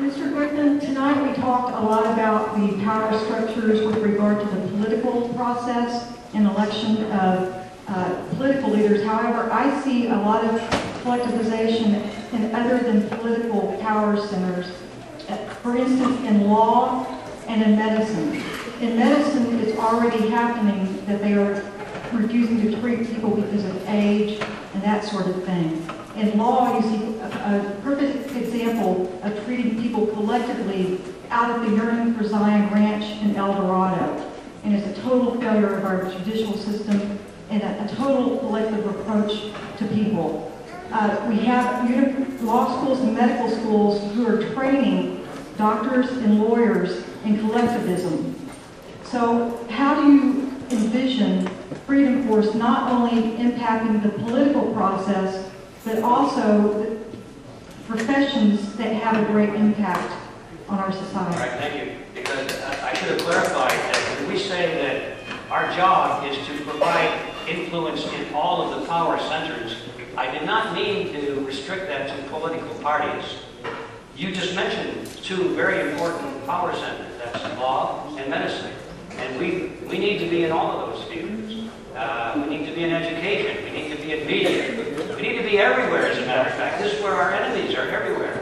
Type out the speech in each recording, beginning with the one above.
Mr. Griffin, tonight we talked a lot about the power structures with regard to the political process and election of political leaders. However, I see a lot of collectivization in other than political power centers. For instance, in law and in medicine. In medicine, it's already happening that they are refusing to treat people because of age and that sort of thing. In law, you see a perfect example of treating people collectively out of the Yearning for Zion Ranch in El Dorado. And it's a total failure of our judicial system and a total collective approach to people. We have law schools and medical schools who are training doctors and lawyers in collectivism. So how do you envision Freedom Force not only impacting the political process, but also the professions that have a great impact on our society? All right, thank you. Because I should have clarified that when we say that our job is to provide influence in all of the power centers, I did not mean to restrict that to political parties. You just mentioned two very important power centers, that's law and medicine. And we need to be in all of those fields. We need to be in education. We need to be in media. We need to be everywhere, as a matter of fact. This is where our enemies are, everywhere.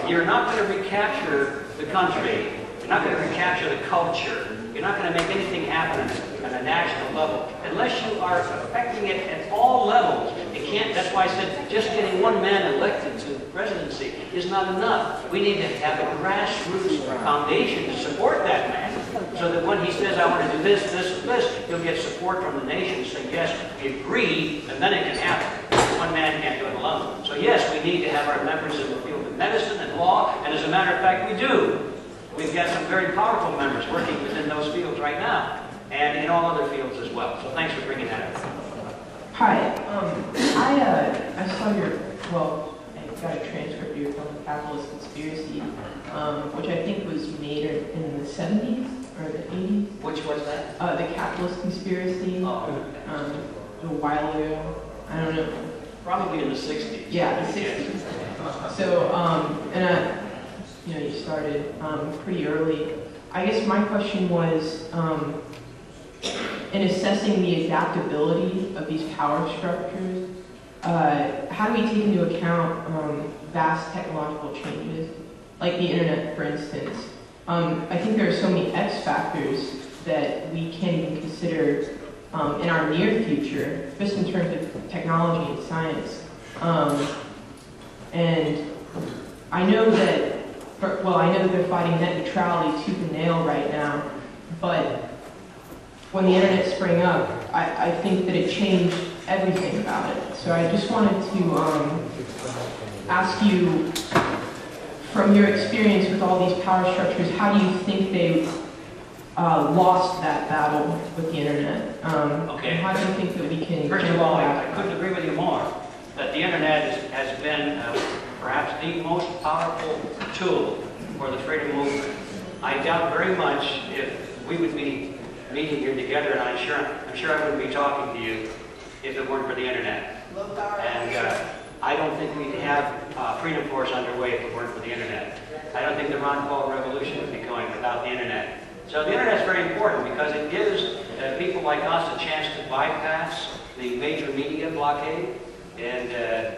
You're not going to recapture the country. You're not going to recapture the culture. You're not going to make anything happen at a national level unless you are affecting it at all levels. It can't. That's why I said just getting one man elected to the presidency is not enough. We need to have a grassroots foundation to support that man, so that when he says, I want to do this, this, and this, he'll get support from the nation saying, yes, we agree, and then it can happen. One man can't do it alone. So yes, we need to have our members in the field of medicine and law, and as a matter of fact, we do. We've got some very powerful members working within those fields right now, and in all other fields as well. So thanks for bringing that up. Hi, I saw your, well, I got a transcript of your film, The Capitalist Conspiracy, which I think was made in the 70s or the 80s. Which was that? The Capitalist Conspiracy, a while ago. I don't know. Probably in the 60s. Yeah, the 60s. So, you know, you started pretty early. I guess my question was, in assessing the adaptability of these power structures, how do we take into account vast technological changes, like the internet, for instance? I think there are so many X factors that we can't even consider in our near future, just in terms of technology and science. And I know that, I know that they're fighting net neutrality tooth and nail right now, but when the internet sprang up, I think that it changed everything about it. So I just wanted to ask you, from your experience with all these power structures, how do you think they've lost that battle with the internet? Okay. And how do you think that we can... First of all, I couldn't agree with you more that the internet has been perhaps the most powerful tool for the freedom movement. I doubt very much if we would be meeting here together, and I'm sure I wouldn't be talking to you if it weren't for the internet. And I don't think we'd have Freedom Force underway if it weren't for the internet. I don't think the Ron Paul revolution would be going without the internet. So the internet's very important because it gives people like us a chance to bypass the major media blockade. And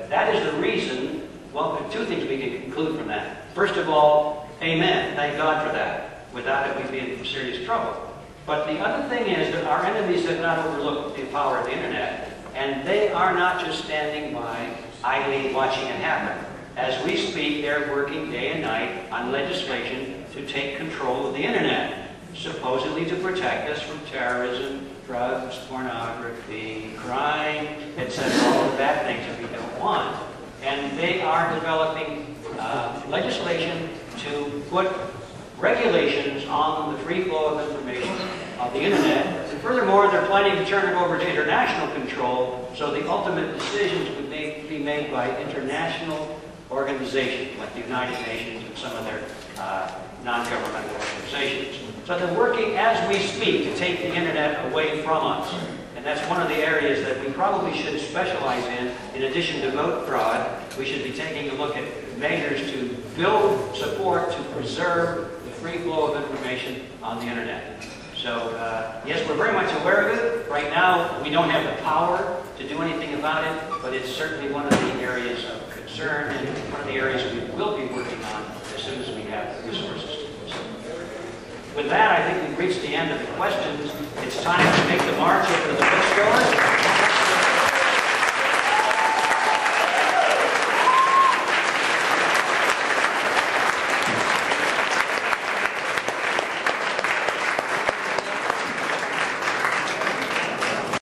that is the reason, well, two things we can conclude from that. First of all, amen, thank God for that. Without it, we'd be in serious trouble. But the other thing is that our enemies have not overlooked the power of the internet, and they are not just standing by, idly watching it happen. As we speak, they're working day and night on legislation to take control of the internet, supposedly to protect us from terrorism, drugs, pornography, crime, etc., all the bad things that we don't want. And they are developing legislation to put regulations on the free flow of information on the internet. And furthermore, they're planning to turn it over to international control, so the ultimate decisions would be made by international organizations like the United Nations and some of their non-governmental organizations. So they're working as we speak to take the internet away from us. And that's one of the areas that we probably should specialize in addition to vote fraud. We should be taking a look at measures to build support to preserve the free flow of information on the internet. So, yes, we're very much aware of it. Right now, we don't have the power to do anything about it, but it's certainly one of the areas of concern and one of the areas we will be working on as soon as we have the resources to do so. With that, I think we've reached the end of the questions. It's time to make the march over to the bookstore.